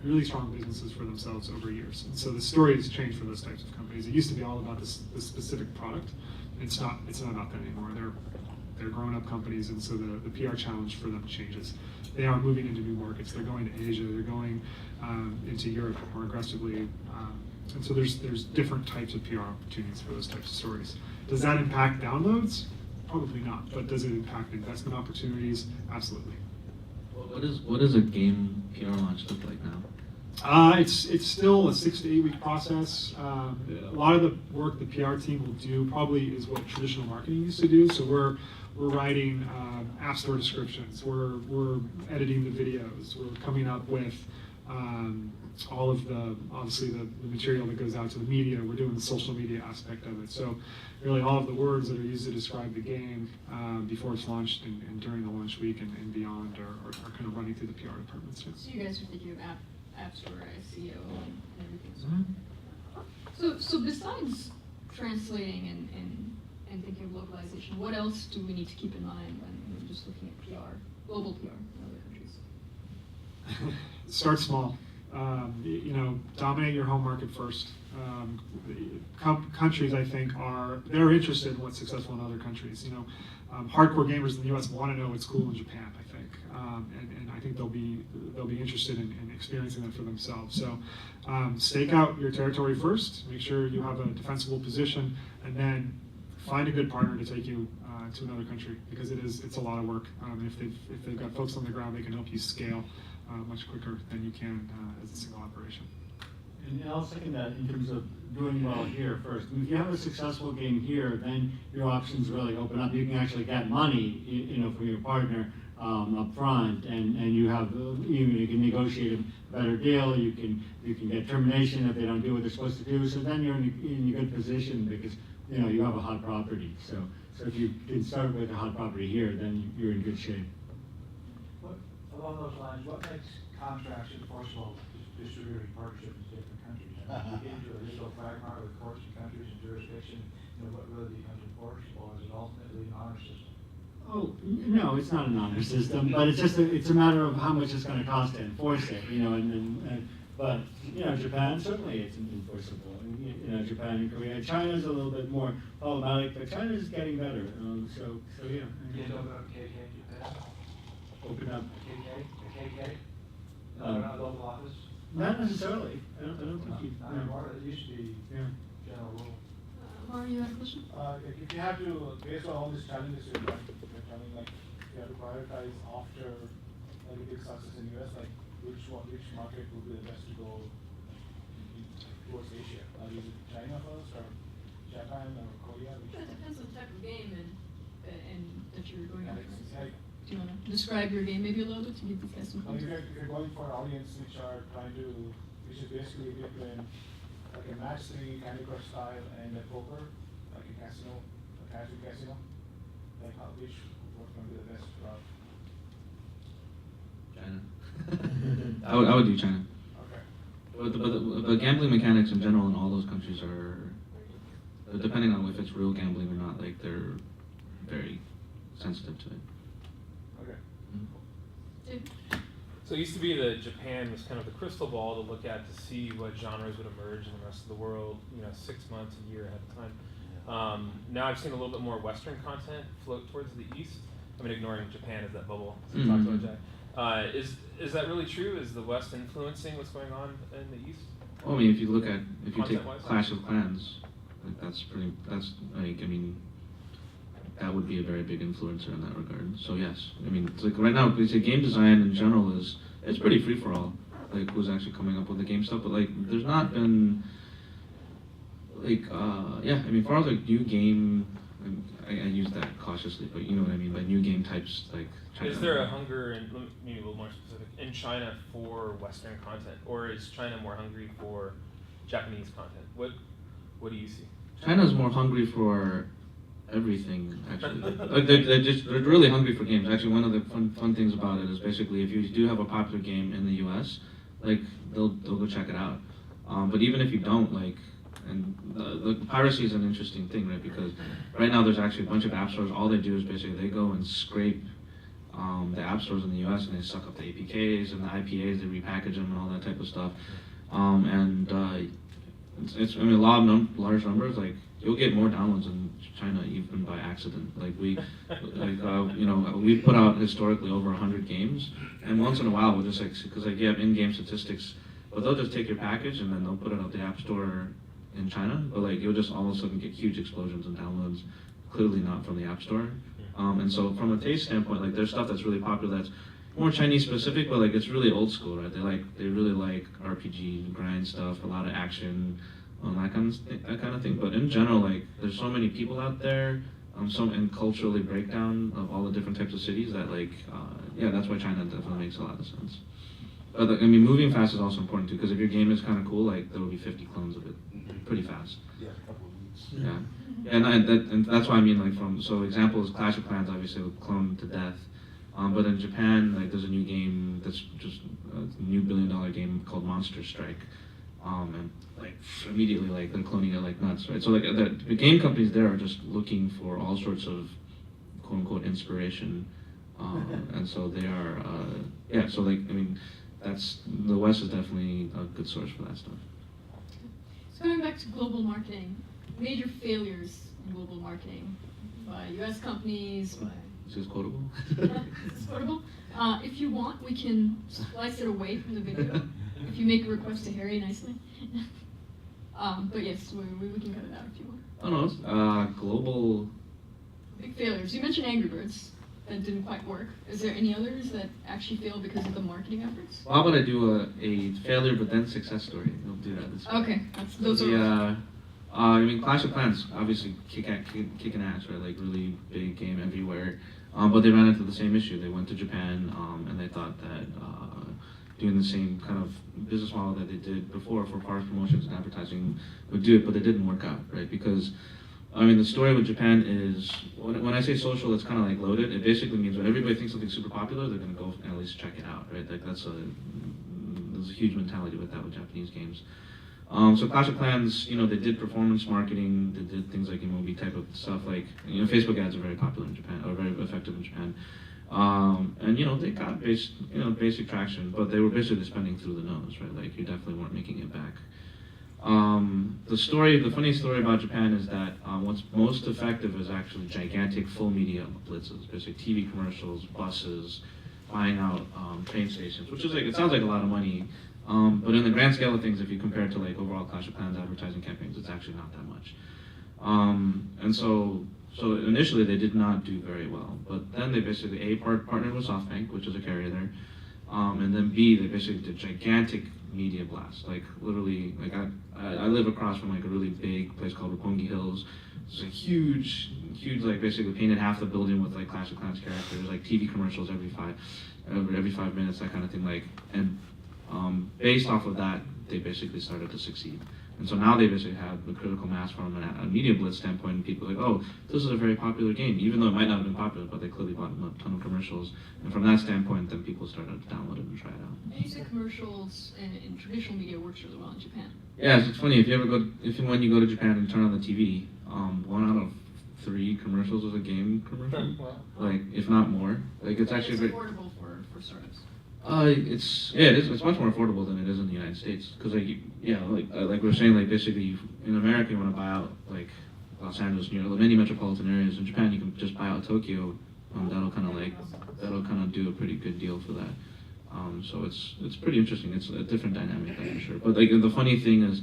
really strong businesses for themselves over years. And so the story has changed for those types of companies. It used to be all about this specific product. It's not about that anymore. They're grown-up companies, and so the PR challenge for them changes. They are moving into new markets. They're going to Asia. They're going into Europe more aggressively. And so there's different types of PR opportunities for those types of stories. Does that impact downloads? Probably not. But does it impact investment opportunities? Absolutely. What does a game PR launch look like now? It's still a 6 to 8 week process. A lot of the work the PR team will do probably is what traditional marketing used to do. So we're writing app store descriptions. We're editing the videos. We're coming up with all of obviously the material that goes out to the media. We're doing the social media aspect of it. So really all of the words that are used to describe the game before it's launched and during the launch week and beyond are kind of running through the PR departments. So you guys are thinking of app store SEO and everything. Mm-hmm. So besides translating and thinking of localization, what else do we need to keep in mind when we're just looking at PR, global PR in other countries? Start small. Dominate your home market first. Countries, I think, they're interested in what's successful in other countries. Hardcore gamers in the U.S. want to know what's cool in Japan, I think, and I think they'll be interested in experiencing that for themselves. So, stake out your territory first. Make sure you have a defensible position, and then find a good partner to take you to another country, because it's a lot of work. If they've got folks on the ground, they can help you scale much quicker than you can as a single operation. And I'll second that in terms of doing well here first. If you have a successful game here, then your options really open up. You can actually get money, from your partner up front, and you have you can negotiate a better deal. You can get termination if they don't do what they're supposed to do. So then you're in a good position because you have a hot property. So if you can start with a hot property here, then you're in good shape. Along those lines, what makes contracts enforceable distributing partnerships in different countries? You get into a legal quagmire with courts and countries and jurisdiction, what really becomes enforceable? Is it ultimately an honor system? Oh, no, it's not an honor system, but it's a matter of how much it's going to cost to enforce it, but Japan, certainly it's enforceable. Japan and Korea. China's a little bit more problematic, but China's getting better. So yeah. You know about KK in Japan? Open up. The KK? Not local office? Not necessarily. I don't think you. Not anymore. It used to be Yeah. general rule. Mario, you have a question? If you have to, based on all these challenges you're telling, like, if you have to prioritize after like a big success in US, like which market would be the best to go towards Asia? Is it China first, or Japan, or Korea? It depends on the type of game and that you're going after. Like, Do you want to describe your game maybe a little bit to give these guys some if context? you're going for an audience which is basically playing like a match 3 Candy Crush style and a poker, like a casino, a casual casino, like what's going to be the best route? China. I would do China. Okay. But the gambling mechanics in general in all those countries are, depending on if it's real gambling or not, like they're very sensitive to it. Okay. David? So it used to be that Japan was kind of the crystal ball to look at to see what genres would emerge in the rest of the world, 6 months, a year ahead of time. Now I've seen a little bit more Western content float towards the east. I mean, ignoring Japan as that bubble, as we talked about, Jack. Is that really true? Is the West influencing what's going on in the East? Well, I mean, if you take Content-wise? Clash of Clans, that would be a very big influencer in that regard. So yes, I mean, it's like right now, we say game design in general it's pretty free for all. Like who's actually coming up with the game stuff, but like there's not been as far as like new game, I use that cautiously, but you know what I mean by new game types like. China. Is there a hunger, and let me be a little more specific, in China for Western content, or is China more hungry for Japanese content? What do you see? China's more hungry for everything, actually. Like they're really hungry for games. Actually, one of the fun things about it is basically if you do have a popular game in the U.S., like they'll go check it out. But even if you don't, the piracy is an interesting thing, right? Because right now there's actually a bunch of app stores. All they do is basically they go and scrape the app stores in the U.S. and they suck up the APKs and the IPAs, they repackage them and all that type of stuff. It's a lot of large numbers. Like you'll get more downloads in China even by accident. We've put out historically over 100 games, and once in a while we'll just because you have in-game statistics, but they'll just take your package and then they'll put it out the app store in China. But you'll just all of a sudden get huge explosions in downloads, clearly not from the app store. And so from a taste standpoint, there's stuff that's really popular that's more Chinese specific, but it's really old school, right? They really like RPG grind stuff, a lot of action, that kind of thing. But in general, there's so many people out there, and culturally breakdown of all the different types of cities that that's why China definitely makes a lot of sense. But moving fast is also important too, because if your game is kind of cool, there will be 50 clones of it pretty fast. Yeah, a couple of weeks. Yeah. And that's why I mean, example is Clash of Clans, obviously, cloned to death. But in Japan, there's a new game that's just a new $1 billion game called Monster Strike. And immediately, they're cloning it like nuts, right? So the game companies there are just looking for all sorts of quote unquote inspiration. And so they are, that's, the West is definitely a good source for that stuff. So going back to global marketing, major failures in global marketing by U.S. companies, by... Is this quotable? Is this quotable? If you want, we can slice it away from the video if you make a request to Harry nicely. But yes, we can cut it out if you want. Oh no, global. Big failures. You mentioned Angry Birds. That didn't quite work. Is there any others that actually failed because of the marketing efforts? Well, how about I do a failure but then success story? We'll do that this week. Okay, those are. I mean, Clash of Clans obviously kicking ass, right? Like really big game everywhere. But they ran into the same issue. They went to Japan and they thought that doing the same kind of business model that they did before for product promotions and advertising would do it, but it didn't work out, right? Because I mean, the story with Japan is, when I say social, it's kind of like loaded. It basically means when everybody thinks something's super popular, they're going to go and at least check it out, right? Like there's a huge mentality with that with Japanese games. So Clash of Clans, they did performance marketing, they did things like emoji type of stuff, like, Facebook ads are very popular in Japan, or very effective in Japan. And they got basic traction, but they were basically spending through the nose, right? Like you definitely weren't making it back. The funny story about Japan is that what's most effective is actually gigantic full media blitzes, basically TV commercials, buses, buying out train stations, which is like, it sounds like a lot of money, but in the grand scale of things, if you compare it to like overall Clash of Clans advertising campaigns, it's actually not that much. And so initially they did not do very well, but then they basically partnered with SoftBank, which is a carrier there, and then B, they basically did gigantic media blast. Like literally, like I live across from like a really big place called Roppongi Hills. It's a huge, like basically painted half the building with like Clash of Clans characters, like TV commercials every 5 minutes, that kind of thing. Like, and based off of that, they basically started to succeed. And so now they basically have the critical mass from a media blitz standpoint, and people are like, oh, this is a very popular game, even though it might not have been popular, but they clearly bought a ton of commercials. And from that standpoint, then people started to download it and try it out. And you said commercials in traditional media works really well in Japan. Yeah, so it's funny, when you go to Japan and turn on the TV, 1 out of 3 commercials is a game commercial. Wow. Like, if not more. Like, it's actually It's affordable for startups. It's much more affordable than it is in the United States. Because like we were saying, like basically in America you want to buy out like Los Angeles, the many metropolitan areas. In Japan you can just buy out Tokyo. That'll kind of do a pretty good deal for that. So it's pretty interesting. It's a different dynamic, that's for sure. But like the funny thing is,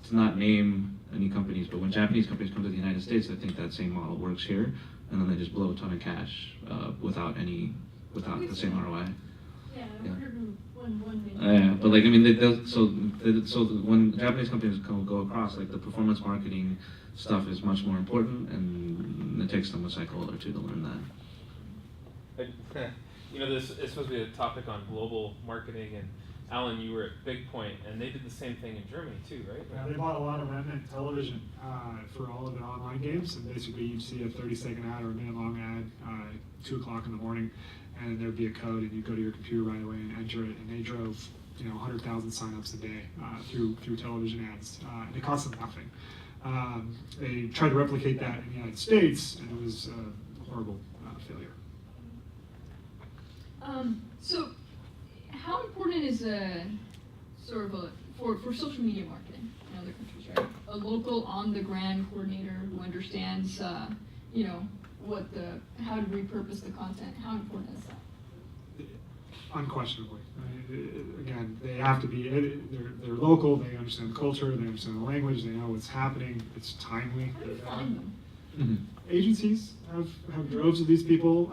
to not name any companies, but when Japanese companies come to the United States, I think that same model works here, and then they just blow a ton of cash without the same ROI. Yeah, I wonder who one Yeah, but like I mean, so when Japanese companies go across, like the performance marketing stuff is much more important, and it takes them a cycle or two to learn that. This is supposed to be a topic on global marketing, and Alan, you were at Big Point, and they did the same thing in Germany too, right? Yeah, they bought a lot of remnant television for all of their online games, and basically you'd see a 30-second ad or a minute-long ad, 2 o'clock in the morning, and there'd be a code, and you'd go to your computer right away and enter it, and they drove 100,000 signups a day through television ads, and it cost them nothing. They tried to replicate that in the United States, and it was a horrible failure. So, how important is for social media marketing in other countries, right? A local on-the-ground coordinator who understands, how to repurpose the content. How important is that? Unquestionably. Again, they have to be. They're local. They understand the culture. They understand the language. They know what's happening. It's timely. How do you find them? Mm-hmm. Agencies have droves of these people.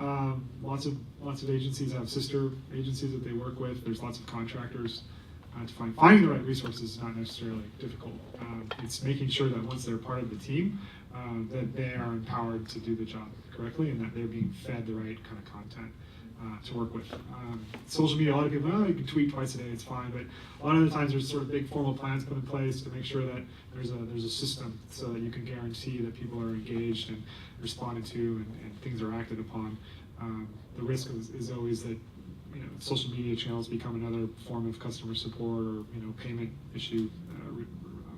Lots of agencies have sister agencies that they work with. There's lots of contractors to finding the right resources is not necessarily difficult. It's making sure that once they're part of the team, that they are empowered to do the job correctly and that they're being fed the right kind of content to work with. Social media, a lot of people, you can tweet twice a day, it's fine, but a lot of the times there's sort of big formal plans put in place to make sure that there's a system so that you can guarantee that people are engaged and responded to and things are acted upon. The risk is always that social media channels become another form of customer support or payment issue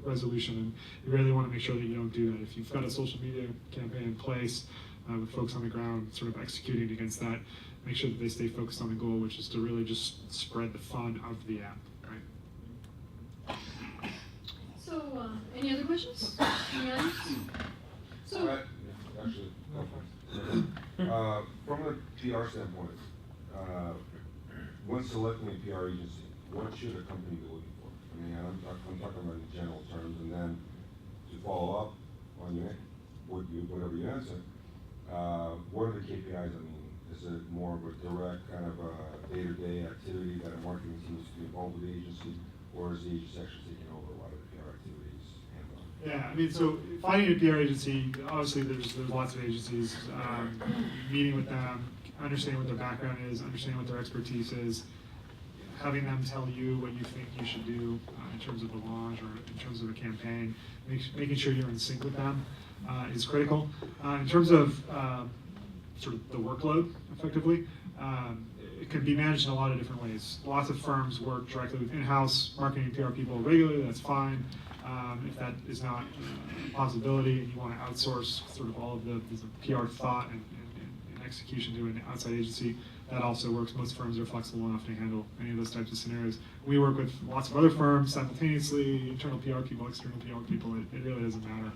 resolution, and you really want to make sure that you don't do that. If you've got a social media campaign in place with folks on the ground sort of executing against that, make sure that they stay focused on the goal, which is to really just spread the fun of the app, right? So, any other questions? Any others? So, Actually, from a PR standpoint, when selecting a PR agency, what should a company be looking for? I mean, I'm talking about in general terms, and then to follow up on your, whatever you answer, what are the KPIs? I mean, is it more of a direct kind of a day-to-day activity that a marketing team is to be involved with the agency, or is the agency actually taking over a lot of the PR activities hands-on? Yeah, I mean, so finding a PR agency, obviously there's lots of agencies, meeting with them, understanding what their background is, understanding what their expertise is, having them tell you what you think you should do in terms of the launch or in terms of a campaign, making sure you're in sync with them is critical. In terms of sort of the workload, effectively, it can be managed in a lot of different ways. Lots of firms work directly with in-house marketing and PR people regularly, that's fine. If that is not a possibility and you want to outsource sort of all of the PR thought and execution to an outside agency, that also works. Most firms are flexible enough to handle any of those types of scenarios. We work with lots of other firms simultaneously, internal PR people, external PR people, it really doesn't matter.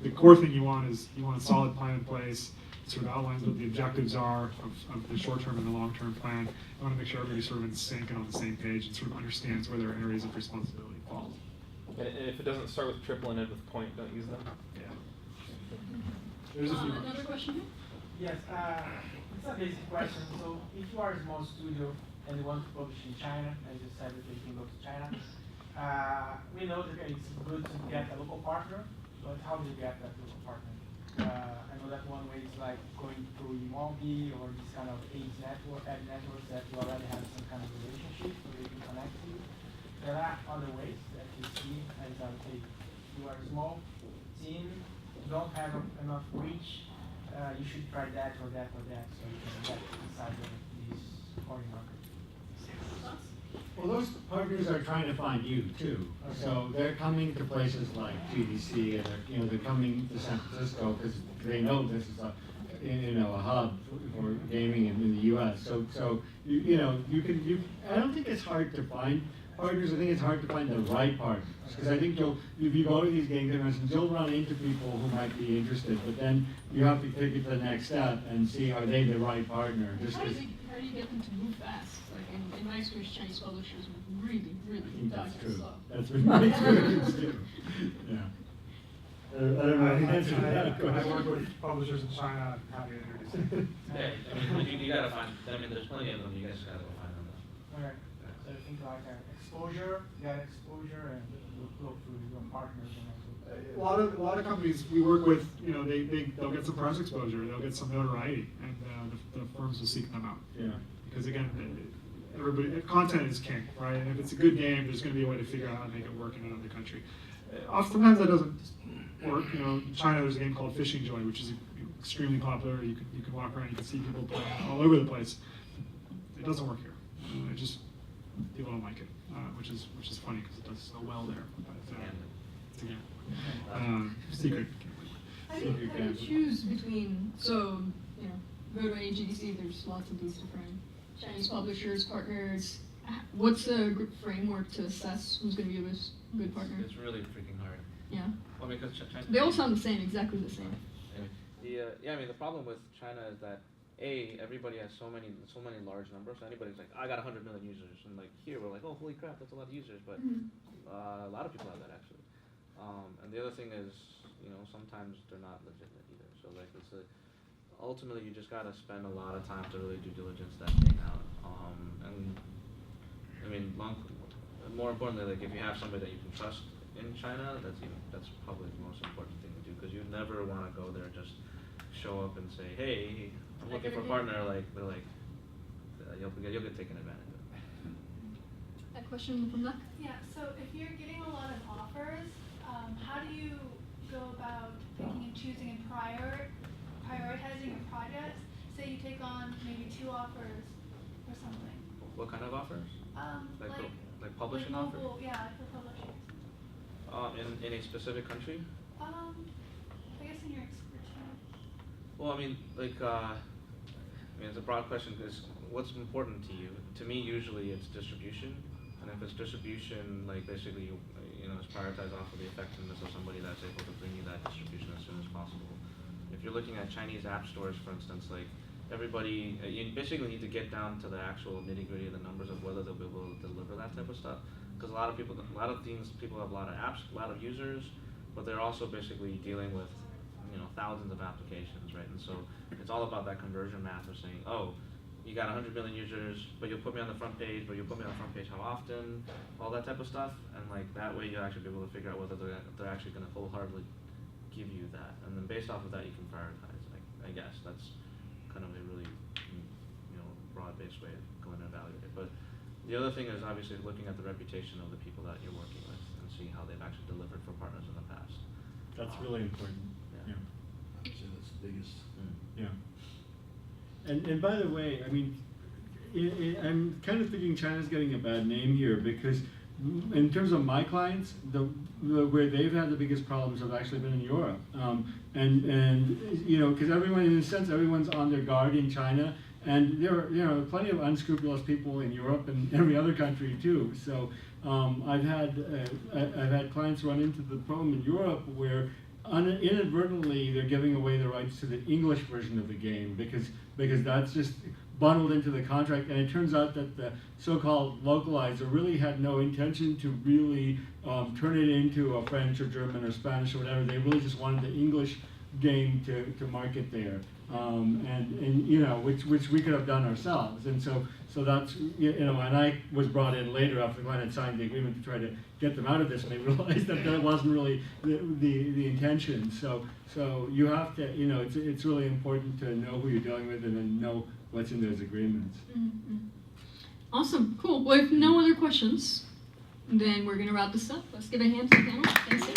The core thing you want is you want a solid plan in place, sort of outlines what the objectives are of the short-term and the long-term plan. You want to make sure everybody's sort of in sync and on the same page and sort of understands where their areas of responsibility fall. And if it doesn't start with triple and end with point, don't use them. Yeah. There's a few more. Another question here? Yes, it's a basic question. So if you are a small studio and you want to publish in China, and you decided that you can go to China, we know that it's good to get a local partner, but how do you get that local partner? I know that one way is like going through Emobi or this kind of ad networks that you already have some kind of relationship so they can connect to you. There are other ways that you see as okay, you are a small team, don't have enough reach. You should try that or that or that, so you can get inside of these foreign markets. Well, those partners are trying to find you too. Okay. So they're coming to places like GDC, and they're coming to San Francisco because they know this is a hub for gaming in the U.S. So you I don't think it's hard to find partners. I think it's hard to find the right partners, because I think if you go to these game conventions, you'll run into people who might be interested, but then you have to take it to the next step and see, are they the right partner? Just How 'cause- do you get them to move fast? Like in my experience, Chinese publishers really I think that's document true. stuff. That's been my experience too. Yeah. I don't know the answer to that I question. work with publishers in China, I'm happy to introduce them. Yeah, I mean, you gotta find, I mean, there's plenty of them, you guys gotta go find them. Okay. So I think like exposure, get exposure, and look through your partners and also. A lot of companies we work with, they'll get some press exposure, they'll get some notoriety, and the firms will seek them out. Yeah. Because again, content is king, right? And if it's a good game, there's going to be a way to figure out how to make it work in another country. Oftentimes that doesn't work. In China, there's a game called Fishing Joy, which is extremely popular. You can walk around, you can see people playing all over the place. It doesn't work here. It just people don't like it, which is funny because it does so well there. But it's a game. Secret. How do you choose between, so, go to AGDC, there's lots of these different Chinese publishers, partners. What's the group framework to assess who's going to be a good partner? It's really freaking hard. Yeah. Well, because China. They all sound the same, exactly the same. I mean, the problem with China is that everybody has so many large numbers. So anybody's like, I got 100 million users, and like here we're like, oh, holy crap, that's a lot of users. But a lot of people have that actually. And the other thing is, sometimes they're not legitimate either. So like, ultimately you just gotta spend a lot of time to really due diligence that thing out. And I mean, more importantly, like if you have somebody that you can trust in China, that's probably the most important thing to do, because you never want to go there and just show up and say, hey, I'm looking for a partner. Like they're like, you'll get taken advantage of. That question from that? Yeah, so if you're getting a lot of offers, how do you go about picking and choosing and prioritizing your projects? Say you take on maybe 2 offers or something. What kind of offers? Like publishing like offers? mobile, yeah, like for publishers. In a specific country? I guess in your expertise. Well, I mean, it's a broad question, because what's important to you? To me, usually it's distribution, and if it's distribution, like basically, it's prioritized off of the effectiveness of somebody that's able to bring you that distribution as soon as possible. If you're looking at Chinese app stores, for instance, like everybody, you basically need to get down to the actual nitty-gritty of the numbers of whether they'll be able to deliver that type of stuff. Because a lot of things, people have a lot of apps, a lot of users, but they're also basically dealing with, you know, thousands of applications, right? And so it's all about that conversion math of saying, oh, you got 100 million users, but you'll put me on the front page, but you'll put me on the front page how often, all that type of stuff, and like that way you'll actually be able to figure out whether they're actually going to wholeheartedly give you that, and then based off of that you can prioritize. I guess that's kind of a really, you know, broad-based way of going to evaluate it. But the other thing is obviously looking at the reputation of the people that you're working with and see how they've actually delivered for partners in the past. That's really important. Yeah. I'd say that's the biggest. Yeah. And by the way, I mean, I'm kind of thinking China's getting a bad name here because in terms of my clients, where they've had the biggest problems have actually been in Europe. And you know, because everyone, in a sense, everyone's on their guard in China. And there are, you know, plenty of unscrupulous people in Europe and every other country too. So I've had clients run into the problem in Europe where inadvertently they're giving away the rights to the English version of the game because that's just bundled into the contract, and it turns out that the so-called localizer really had no intention to really turn it into a French or German or Spanish or whatever. They really just wanted the English game to market there, and you know, which we could have done ourselves. And so that's, you know, and I was brought in later after the client had signed the agreement to try to get them out of this, and they realized that that wasn't really the intention. So you have to, you know, it's really important to know who you're dealing with and then know what's in those agreements. Mm-hmm. Awesome, cool. Well, if no other questions, then we're going to wrap this up. Let's give a hand to the panel. Thanks.